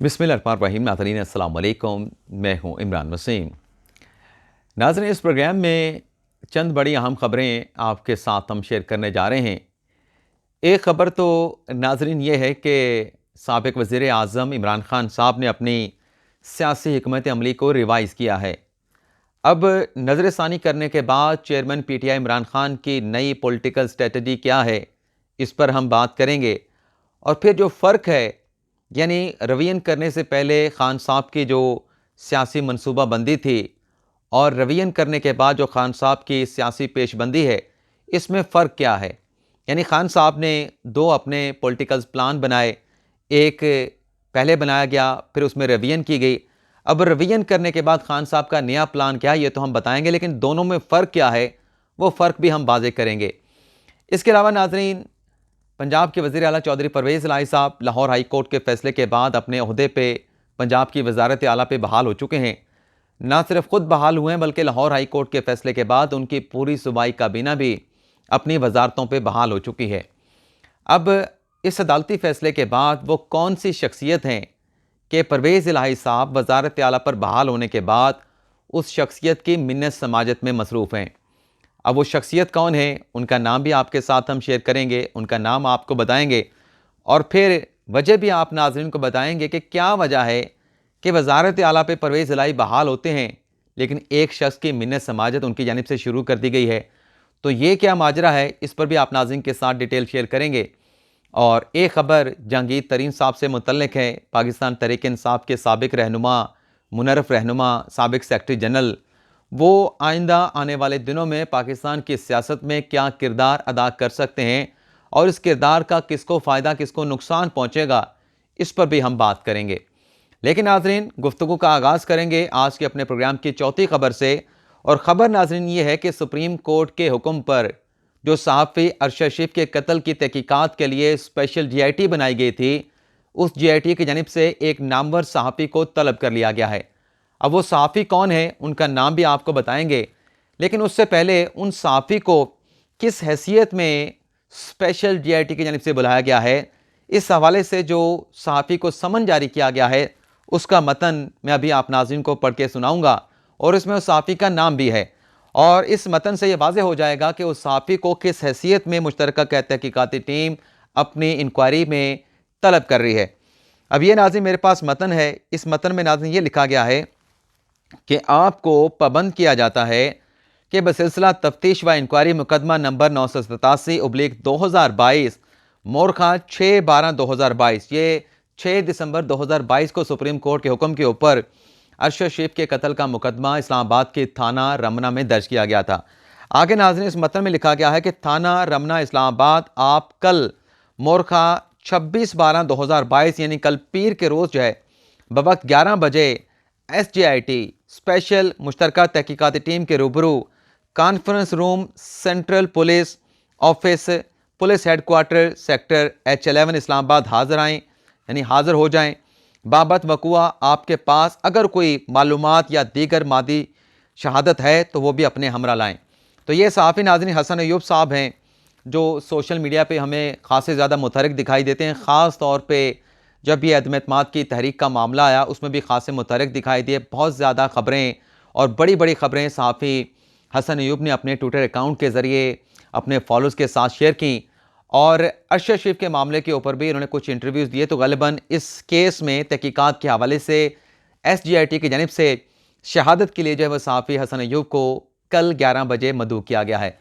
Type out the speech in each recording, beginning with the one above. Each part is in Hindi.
बिस्मिल्लाहिर्रहमानिर्रहीम। नाज़रीन अस्सलाम वालेकुम, मैं हूँ इमरान वसीम। नाज़रीन, इस प्रोग्राम में चंद बड़ी अहम ख़बरें आपके साथ हम शेयर करने जा रहे हैं। एक ख़बर तो नाज़रीन ये है कि साबिक़ वज़ीर आज़म इमरान ख़ान साहब ने अपनी सियासी हिकमत अमली को रिवाइज़ किया है। अब नज़रसानी करने के बाद चेयरमैन पीटीआई इमरान ख़ान की नई पॉलिटिकल स्ट्रेटजी क्या है, इस पर हम बात करेंगे। और फिर जो फ़र्क है, यानी रवियन करने से पहले ख़ान साहब की जो सियासी मनसूबाबंदी थी और रवियन करने के बाद जो ख़ान साहब की सियासी पेशबंदी है, इसमें फ़र्क क्या है। यानी ख़ान साहब ने दो अपने पॉलिटिकल प्लान बनाए। एक पहले बनाया गया, फिर उसमें रवियन की गई। अब रवियन करने के बाद ख़ान साहब का नया प्लान क्या है, ये तो हम बताएंगे, लेकिन दोनों में फ़र्क क्या है वो फ़र्क भी हम वाज़ेह करेंगे। इसके अलावा नाज़रीन, पंजाब के वज़ीर आला चौधरी परवेज़ इलाही साहब लाहौर हाई कोर्ट के फैसले के बाद अपने ओहदे पे पंजाब की वज़ारत आला पे बहाल हो चुके हैं। ना सिर्फ खुद बहाल हुए हैं, बल्कि लाहौर हाई कोर्ट के फैसले के बाद उनकी पूरी सूबाई काबीना भी अपनी वजारतों पे बहाल हो चुकी है। अब इस अदालती फैसले के बाद वो कौन सी शख्सियत हैं कि परवेज़ इलाही साहब वज़ारत आला पर बहाल होने के बाद उस शख्सियत की मिन्नत समाजत में मसरूफ़ हैं। अब वो शख्सियत कौन है, उनका नाम भी आपके साथ हम शेयर करेंगे, उनका नाम आपको बताएंगे और फिर वजह भी आप नाज़रीन को बताएंगे कि क्या वजह है कि वज़ारत आला पे परवेज़ इलाही बहाल होते हैं, लेकिन एक शख्स की मिन्नत समाजत उनकी जानिब से शुरू कर दी गई है। तो ये क्या माजरा है, इस पर भी आप नाज़रीन के साथ डिटेल शेयर करेंगे। और एक ख़बर जहांगीर तरीन साहब से मुतल्लिक है। पाकिस्तान तहरीक इंसाफ के साबिक रहनुमा, मुनर्रफ रहनुमा, साबिक सेक्रेटरी जनरल, वो आइंदा आने वाले दिनों में पाकिस्तान की सियासत में क्या किरदार अदा कर सकते हैं और इस किरदार का किसको फ़ायदा किसको नुकसान पहुँचेगा, इस पर भी हम बात करेंगे। लेकिन नाज़रीन, गुफ्तगू का आगाज़ करेंगे आज के अपने प्रोग्राम की चौथी ख़बर से। और ख़बर नाज़रीन ये है कि सुप्रीम कोर्ट के हुक्म पर जो सहाफ़ी अरशद शरीफ के कत्ल की तहकीकात के लिए स्पेशल GIT बनाई गई थी, उस GIT की जानिब से एक नामवर सहाफ़ी को तलब कर लिया गया है। अब वो सहाफ़ी कौन है, उनका नाम भी आपको बताएंगे, लेकिन उससे पहले उन सहाफ़ी को किस हैसियत में स्पेशल GIT की जानिब से बुलाया गया है, इस हवाले से जो सहाफ़ी को समन जारी किया गया है, उसका मतन मैं अभी आप नाज़रीन को पढ़ के सुनाऊंगा और इसमें उस सहाफ़ी का नाम भी है। और इस मतन से ये वाज़ेह हो जाएगा कि उस सहाफ़ी को किस हैसियत में मुश्तरका तहकीकाती टीम अपनी इंक्वायरी में तलब कर रही है। अब ये नाज़रीन मेरे पास मतन है। इस मतन में नाज़रीन ये लिखा गया है कि आपको पाबंद किया जाता है कि बसिलसिला तफ्तीश व इंक्वायरी मुकदमा नंबर 987/2022 मोरखा 6/12/2022, ये 6 दिसंबर 2022 को सुप्रीम कोर्ट के हुक्म के ऊपर अरशद शरीफ के कत्ल का मुकदमा इस्लामाबाद के थाना रमना में दर्ज किया गया था। आगे नाज़रीन इस मतन में लिखा गया है कि थाना रमना इस्लामाबाद आप कल मोरखा 26/12/2022 यानी कल पीर के रोज़ जो है बवक्त 11 बजे SGIT स्पेशल मुश्तरका तहकीकाती टीम के रूबरू conference room central police office police headquarter sector H11 Islamabad हाज़िर आएँ, यानी हाज़िर हो जाएं। बाबत वक़ुआ आपके पास अगर कोई मालूमात या दीगर मादी शहादत है तो वो भी अपने हमरा लाएँ। तो ये सहाफ़ी नाज़रीन हसन अय्यूब साहब हैं, जो सोशल मीडिया पे हमें ख़ासे ज़्यादा मुतहरिक दिखाई देते हैं। ख़ास तौर पे जब ये अदम एतमाद की तहरीक का मामला आया, उसमें भी ख़ासे मुतहरिक दिखाई दिए। बहुत ज़्यादा ख़बरें और बड़ी बड़ी ख़बरें सहाफ़ी हसन अय्यूब ने अपने ट्विटर अकाउंट के ज़रिए अपने फॉलोअर्स के साथ शेयर की। और अरशद शरीफ के मामले के ऊपर भी इन्होंने कुछ इंटरव्यूज़ दिए। तो ग़ालिबन इस केस में तहकीकात के हवाले से SGIT की जानिब से शहादत के लिए जो है वह सहाफ़ी हसन अय्यूब को कल 11 बजे मदऊ किया गया है।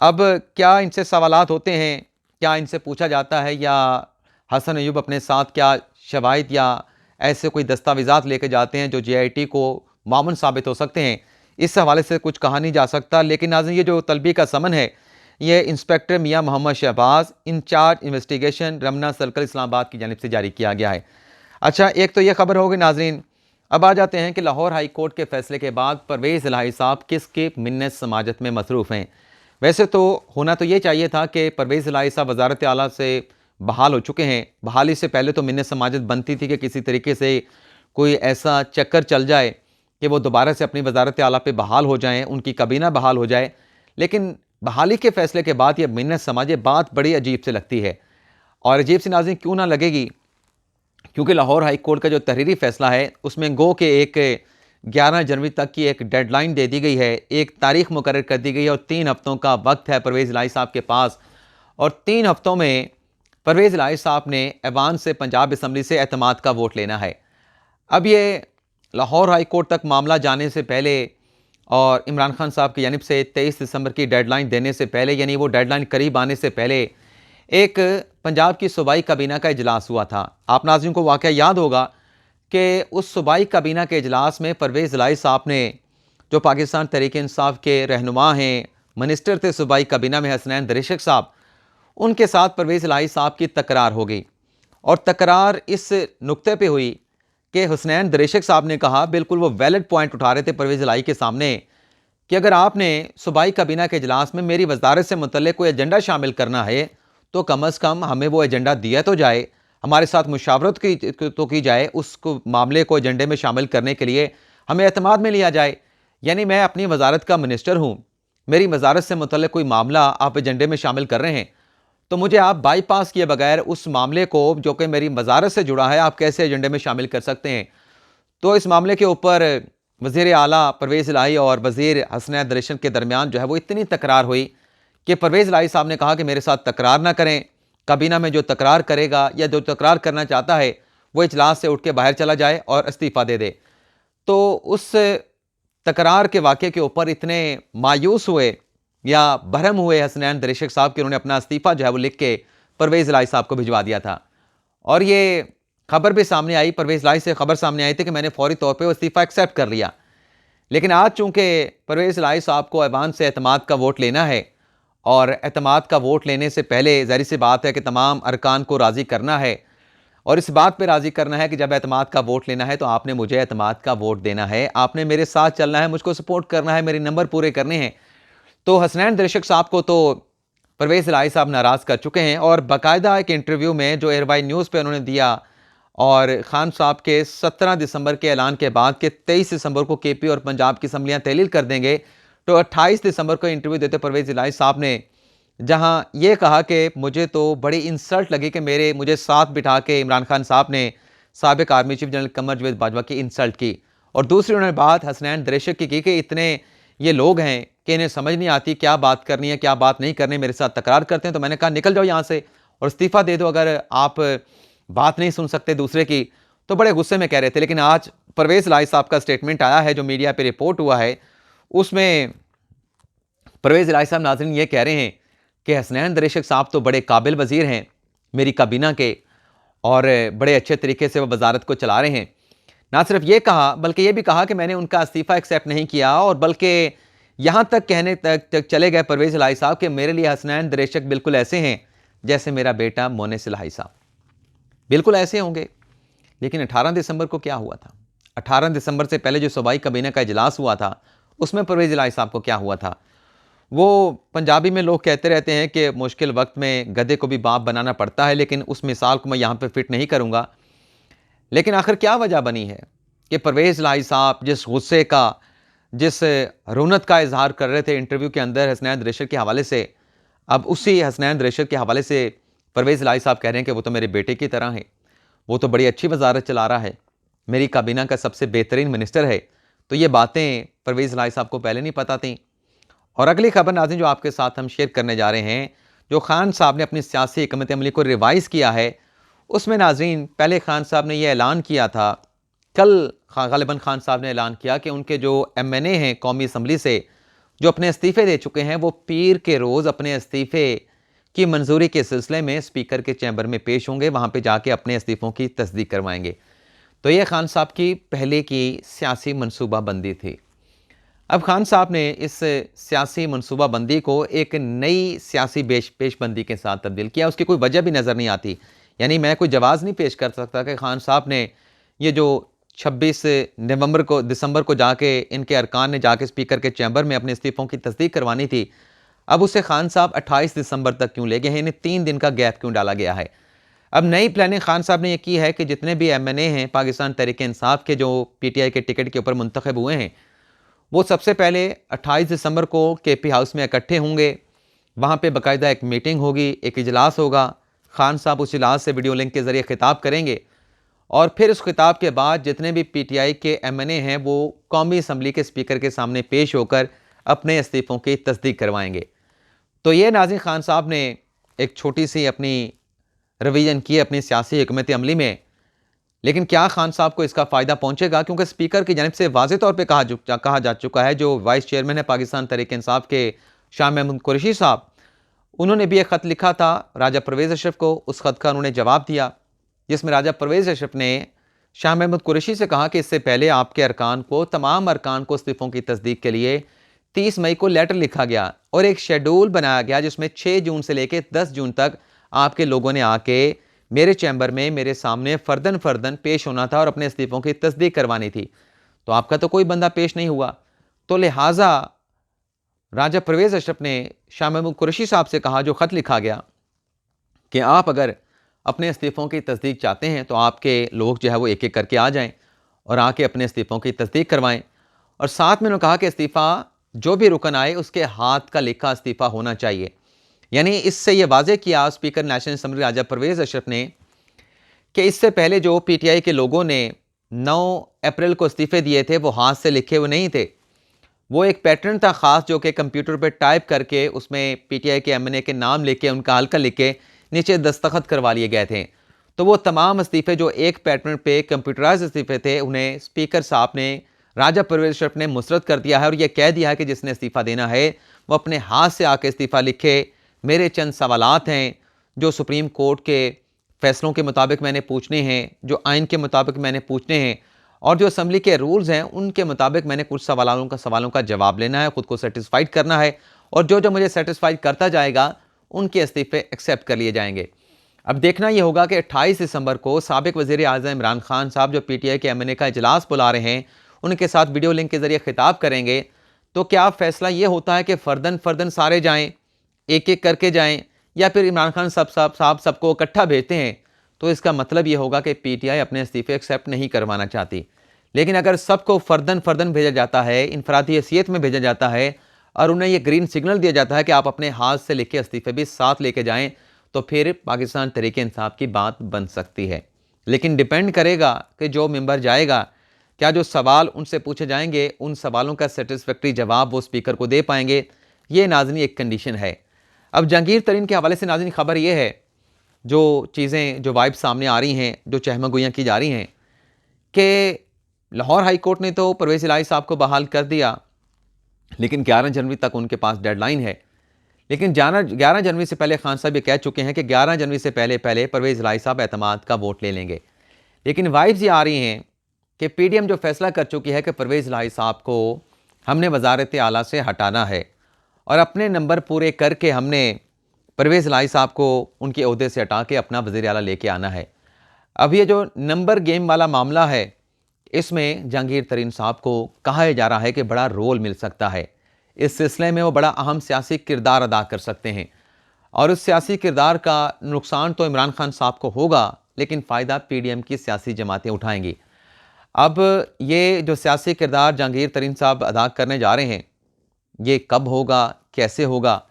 अब क्या इनसे सवालात होते हैं, क्या इनसे पूछा जाता है, या हसन अय्यूब अपने साथ क्या शवाहिद या ऐसे कोई दस्तावेज़ात लेके जाते हैं जो GIT को मामून साबित हो सकते हैं, इस हवाले से कुछ कहा नहीं जा सकता। लेकिन नाज़रीन, ये जो तलबी का समन है, ये इंस्पेक्टर मियां Mohammad Shahbaz incharge investigation Ramna circle Islamabad की जानिब से जारी किया गया है। अच्छा, एक तो ये खबर होगी नाज़रीन। अब आ जाते हैं कि लाहौर हाई कोर्ट के फैसले के बाद परवेज़ इलाही साहब किसकी मिन्नत समाजत में मसरूफ़ हैं। वैसे तो होना तो ये चाहिए था कि परवेज़ इलाही साहब वज़ारत आला से बहाल हो चुके हैं। बहाली से पहले तो मिन्नत समाजत बनती थी कि किसी तरीके से कोई ऐसा चक्कर चल जाए कि वो दोबारा से अपनी वज़ारत आला पे बहाल हो जाएँ, उनकी काबीना बहाल हो जाए। लेकिन बहाली के फैसले के बाद यह मिन्नत समाज बात बड़ी अजीब से लगती है। और अजीब सी नाज़रीन क्यों ना लगेगी, क्योंकि लाहौर हाई कोर्ट का जो तहरीरी फैसला है उसमें गो के एक 11 जनवरी तक की एक डेडलाइन दे दी गई है, एक तारीख मुकर्रर कर दी गई है और 3 हफ्तों का वक्त है परवेज़ इलाही साहब के पास। और 3 हफ्तों में परवेज़ इलाही साहब ने ऐवान से पंजाब असम्बली से एतमाद का वोट लेना है। अब ये लाहौर हाई कोर्ट तक मामला जाने से पहले और इमरान खान साहब की जानिब से 23 दिसंबर की डेडलाइन देने से पहले, यानी वो डेडलाइन करीब आने से पहले, एक पंजाब की सूबाई काबीना का इजलास हुआ था। आप नाज़रीन को वाक़या याद होगा कि उस सूबाई काबीना के इजलास में परवेज़ इलाही साहब ने, जो पाकिस्तान तहरीक-ए-इंसाफ के रहनुमा हैं, मिनिस्टर थे सूबाई काबीना में हसनैन दरीशक साहब, उनके साथ परवेज़ इलाही साहब की तकरार हो गई। और तकरार इस नुक्ते पे हुई कि हसनैन दरीशक साहब ने कहा, बिल्कुल वो वैलिड पॉइंट उठा रहे थे परवेज़ इलाही के सामने, कि अगर आपने सूबाई काबीना के इजलास में मेरी वजारत से मुतल्लिक़ कोई एजेंडा शामिल करना है तो कम अज़ कम हमें वो एजेंडा दिया तो जाए, हमारे साथ मुशावरत की जाए, उसको मामले को एजेंडे में शामिल करने के लिए हमें एतमाद में लिया जाए। यानी मैं अपनी वजारत का मिनिस्टर हूँ, मेरी वजारत से मुतल्लिक़ कोई मामला आप एजेंडे में शामिल कर रहे हैं तो मुझे आप बाईपास किए बगैर उस मामले को जो कि मेरी वजारत से जुड़ा है आप कैसे एजेंडे में शामिल कर सकते हैं। तो इस मामले के ऊपर वज़ीर आला परवेज़ इलाही और वज़ीर हसनैन दरीशक के दरमियान जो है वो इतनी तकरार हुई कि परवेज़ इलाही साहब ने कहा कि मेरे साथ तकरार ना करें, काबीना में जो तकरार करेगा या जो तकरार करना चाहता है वो इजलास से उठ के बाहर चला जाए और इस्तीफ़ा दे दे। तो उस तकरार के वाक़े के ऊपर इतने मायूस हुए या बरहम हुए हसनैन दरीशक साहब कि उन्होंने अपना इस्तीफ़ा जो है वो लिख के परवेज़ इलाही साहब को भिजवा दिया था। और ये खबर भी सामने आई, परवेज़ इलाही से खबर सामने आई थी कि मैंने फौरी तौर पे वो इस्तीफ़ा एक्सेप्ट कर लिया। लेकिन आज चूँकि परवेज़ इलाही साहब को ऐवान से एतमाद का वोट लेना है और एतमाद का वोट लेने से पहले ज़ाहिर सी बात है कि तमाम अरकान को राज़ी करना है और इस बात पे राज़ी करना है कि जब एतमाद का वोट लेना है तो आपने मुझे एतमाद का वोट देना है, आपने मेरे साथ चलना है, मुझको सपोर्ट करना है, मेरे नंबर पूरे करने हैं। तो हसनैन दरीशक साहब को तो परवेज़ इलाही साहब नाराज़ कर चुके हैं और बाकायदा एक इंटरव्यू में जो एयरवाई न्यूज़ पे उन्होंने दिया और खान साहब के 17 दिसंबर के ऐलान के बाद कि 23 दिसंबर को केपी और पंजाब की असम्बलियाँ तहलील कर देंगे, तो 28 दिसंबर को इंटरव्यू देते परवेज़ इलाही साहब ने जहां ये कहा कि मुझे तो बड़ी इंसल्ट लगी कि मुझे साथ बिठा के इमरान खान साहब ने साबिक आर्मी चीफ जनरल कमर जवेद बाजवा की इंसल्ट की। और दूसरी उन्होंने बात हसनैन दरीशक की कि इतने ये लोग हैं कि इन्हें समझ नहीं आती क्या बात करनी है क्या बात नहीं करनी, मेरे साथ तकरार करते हैं। तो मैंने कहा निकल जाओ यहाँ से और इस्तीफ़ा दे दो अगर आप बात नहीं सुन सकते दूसरे की। तो बड़े गुस्से में कह रहे थे। लेकिन आज परवेज़ इलाही साहब का स्टेटमेंट आया है जो मीडिया पर रिपोर्ट हुआ है, उसमें परवेज़ इलाही साहब नाज़रीन ये कह रहे हैं कि हसनैन दरीशक साहब तो बड़े काबिल वज़ीर हैं मेरी काबीना के और बड़े अच्छे तरीके से वो वजारत को चला रहे हैं। ना सिर्फ ये कहा बल्कि ये भी कहा कि मैंने उनका इस्तीफ़ा एक्सेप्ट नहीं किया और बल्कि यहाँ तक कहने तक चले गए परवेज़ इलाही साहब कि मेरे लिए हसनैन दरीशक बिल्कुल ऐसे हैं जैसे मेरा बेटा मोनिस इलाही साहब, बिल्कुल ऐसे होंगे। लेकिन 18 दिसंबर को क्या हुआ था? 18 दिसंबर से पहले जो सूबाई काबीना का इजलास हुआ था उसमें परवेज़ इलाही साहब को क्या हुआ था? वो पंजाबी में लोग कहते रहते हैं कि मुश्किल वक्त में गधे को भी बाप बनाना पड़ता है, लेकिन उस मिसाल को मैं यहाँ पे फिट नहीं करूँगा। लेकिन आखिर क्या वजह बनी है कि परवेज़ इलाही साहब जिस गुस्से का, जिस रौनक का इजहार कर रहे थे इंटरव्यू के अंदर हसनैन दरीशक के हवाले से, अब उसी हसनैन दरीशक के हवाले से परवेज़ इलाही साहब कह रहे हैं कि वो तो मेरे बेटे की तरह है, वो तो बड़ी अच्छी वजारत चला रहा है, मेरी काबीना का सबसे बेहतरीन मिनिस्टर है। तो ये बातें परवेज़ इलाही साहब को पहले नहीं पता थी। और अगली खबर नाज़रीन जो आपके साथ हम शेयर करने जा रहे हैं, जो खान साहब ने अपनी सियासी हिकमत अमली को रिवाइज़ किया है, उसमें नाज़रीन पहले खान साहब ने यह ऐलान किया था, कल गालिबन खान साहब ने ऐलान किया कि उनके जो MNA हैं कौमी असम्बली से जो अपने इस्तीफ़े दे चुके हैं, वो पीर के रोज़ अपने इस्तीफ़े की मंजूरी के सिलसिले में स्पीकर के चैम्बर में पेश होंगे, वहाँ पर जाके अपने इस्तीफ़ों की तस्दीक करवाएंगे। तो ये खान साहब की पहले की सियासी मनसूबाबंदी थी। अब खान साहब ने इस सियासी मनसूबाबंदी को एक नई सियासी पेशबंदी के साथ तब्दील किया। उसकी कोई वजह भी नज़र नहीं आती, यानी मैं कोई जवाज़ नहीं पेश कर सकता कि खान साहब ने ये जो 26 दिसंबर को जाके इनके अरकान ने जाके स्पीकर के चैम्बर में अपने इस्तीफ़ों की तस्दीक करवानी थी, अब उसे खान साहब 28 दिसंबर तक क्यों ले गए हैं, इन्हें 3 दिन का गैप क्यों डाला गया है। अब नई प्लानिंग खान साहब ने यह की है कि जितने भी MNA हैं पाकिस्तान तहरीक-ए-इंसाफ के जो PTI के टिकट के ऊपर मुंतखब हुए हैं, वो सबसे पहले 28 दिसंबर को KP हाउस में इकट्ठे होंगे, वहाँ पे बाकायदा एक मीटिंग होगी, एक इजलास होगा, खान साहब उस इजलास से वीडियो लिंक के ज़रिए खिताब करेंगे और फिर उस खिताब के बाद जितने भी पीटीआई के एमएनए हैं वो कौमी असम्बली के स्पीकर के सामने पेश होकर अपने इस्तीफ़ों की तस्दीक करवाएंगे। तो ये नाज़िम खान साहब ने एक छोटी सी अपनी रिवीजन की अपनी सियासी हिकमत अमली में, लेकिन क्या खान साहब को इसका फ़ायदा पहुंचेगा? क्योंकि स्पीकर की जानिब से वाज़ेह तौर पे कहा जा चुका है, जो वाइस चेयरमैन है पाकिस्तान तहरीक-ए-इंसाफ के शाह महमूद कुरैशी साहब, उन्होंने भी एक ख़त लिखा था राजा परवेज़ अशरफ को। उस ख़त का उन्होंने जवाब दिया, जिसमें राजा परवेज़ अशरफ ने शाह महमूद कुरैशी से कहा कि इससे पहले आपके अरकान को, तमाम अरकान को इस्तीफ़ों की तस्दीक के लिए 30 मई को लेटर लिखा गया और एक शेड्यूल बनाया गया जिसमें 6 जून से लेकर 10 जून तक आपके लोगों ने आके मेरे चैम्बर में मेरे सामने फ़र्दन पेश होना था और अपने इस्तीफ़ों की तस्दीक करवानी थी। तो आपका तो कोई बंदा पेश नहीं हुआ, तो लिहाजा राजा परवेज़ अशरफ ने शाह महमूद कुरैशी साहब से कहा, जो ख़त लिखा गया, कि आप अगर अपने इस्तीफ़ों की तस्दीक चाहते हैं तो आपके लोग जो है वो एक-एक करके आ जाएँ और आके अपने इस्तीफ़ों की तस्दीक करवाएँ। और साथ में उन्होंने कहा कि इस्तीफ़ा जो भी रुकन आए उसके हाथ का लिखा इस्तीफ़ा होना चाहिए। यानी इससे ये वाज़ेह किया स्पीकर नेशनल असम्बली राजा परवेज़ अशरफ ने कि इससे पहले जो पीटीआई के लोगों ने 9 अप्रैल को इस्तीफ़े दिए थे वो हाथ से लिखे हुए नहीं थे, वो एक पैटर्न था ख़ास जो कि कंप्यूटर पे टाइप करके उसमें पीटीआई के एमएनए के नाम लिखे, उनका हल्का लिख के नीचे दस्तखत करवा लिए गए थे। तो वो तमाम इस्तीफ़े जो एक पैटर्न पे कंप्यूटराइज इस्तीफ़े थे, उन्हें स्पीकर साहब ने, राजा परवेज़ अशरफ ने मुस्तरद कर दिया है और यह कह दिया है कि जिसने इस्तीफ़ा देना है वो अपने हाथ से आके इस्तीफ़ा लिखे। मेरे चंद सवालात हैं जो सुप्रीम कोर्ट के फैसलों के मुताबिक मैंने पूछने हैं, जो आइन के मुताबिक मैंने पूछने हैं और जो असम्बली के रूल्स हैं उनके मुताबिक मैंने कुछ सवालों का जवाब लेना है, ख़ुद को सेटिस्फाइड करना है और जो मुझे सेटिस्फाइड करता जाएगा उनके इस्तीफ़े एक्सेप्ट कर लिए जाएंगे। अब देखना यह होगा कि 28 दिसंबर को साबिक वज़ीर आज़म इमरान खान साहब जो पीटीआई के एमएनए का इजलास बुला रहे हैं, उनके साथ वीडियो लिंक के ज़रिए खिताब करेंगे, तो क्या फ़ैसला ये होता है कि फ़र्दन सारे जाएँ, एक-एक करके जाएँ, या फिर इमरान खान साहब सबको इकट्ठा भेजते हैं? तो इसका मतलब ये होगा कि पीटीआई अपने इस्तीफ़े एक्सेप्ट नहीं करवाना चाहती। लेकिन अगर सबको फ़र्दन भेजा जाता है, इनफरादी हैसियत में भेजा जाता है और उन्हें ये ग्रीन सिग्नल दिया जाता है कि आप अपने हाथ से लिखे इस्तीफ़े भी साथ लेके जाएँ, तो फिर पाकिस्तान तहरीक-ए-इंसाफ की बात बन सकती है। लेकिन डिपेंड करेगा कि जो मेंबर जाएगा, क्या जो सवाल उनसे पूछे जाएंगे उन सवालों का सेटिस्फैक्ट्री जवाब वो स्पीकर को दे पाएंगे? ये नाज़रीन एक कंडीशन है। अब जहांगीर तरीन के हवाले से नाज़रीन खबर ये है, जो चीज़ें जो वाइब सामने आ रही हैं, जो चहमगोइयाँ की जा रही हैं, कि लाहौर हाई कोर्ट ने तो परवेज़ इलाही साहब को बहाल कर दिया, लेकिन 11 जनवरी तक उनके पास डेडलाइन है। लेकिन 11 जनवरी से पहले खान साहब ये कह चुके हैं कि 11 जनवरी से पहले परवेज़ इलाही साहब एतमाद का वोट ले लेंगे। लेकिन वाइब्स ये आ रही हैं कि पीडीएम जो फैसला कर चुकी है कि परवेज़ इलाही साहब को हमने वज़ारत आला से हटाना है और अपने नंबर पूरे करके हमने परवेज़ इलाही साहब को उनके ओहदे से हटा के अपना वज़ीर आला लेके आना है। अब ये जो नंबर गेम वाला मामला है, इसमें जहांगीर तरीन साहब को कहा जा रहा है कि बड़ा रोल मिल सकता है। इस सिलसिले में वो बड़ा अहम सियासी किरदार अदा कर सकते हैं और उस सियासी किरदार का नुकसान तो इमरान खान साहब को होगा, लेकिन फ़ायदा पीडीएम की सियासी जमातें उठाएंगी। अब ये जो सियासी किरदार जहांगीर तरीन साहब अदा करने जा रहे हैं, ये कब होगा, कैसे होगा,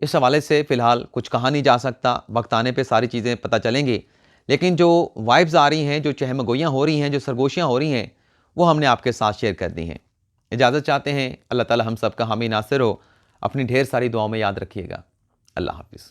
इस हवाले से फ़िलहाल कुछ कहा नहीं जा सकता। वक्त आने पे सारी चीज़ें पता चलेंगी। लेकिन जो वाइब्स आ रही हैं, जो चहमगोइयाँ हो रही हैं, जो सरगोशियाँ हो रही हैं, वो हमने आपके साथ शेयर कर दी हैं। इजाज़त चाहते हैं। अल्लाह ताला हम सब का हामी नासिर हो। अपनी ढेर सारी दुआओं में याद रखिएगा। अल्लाह हाफ़िज़।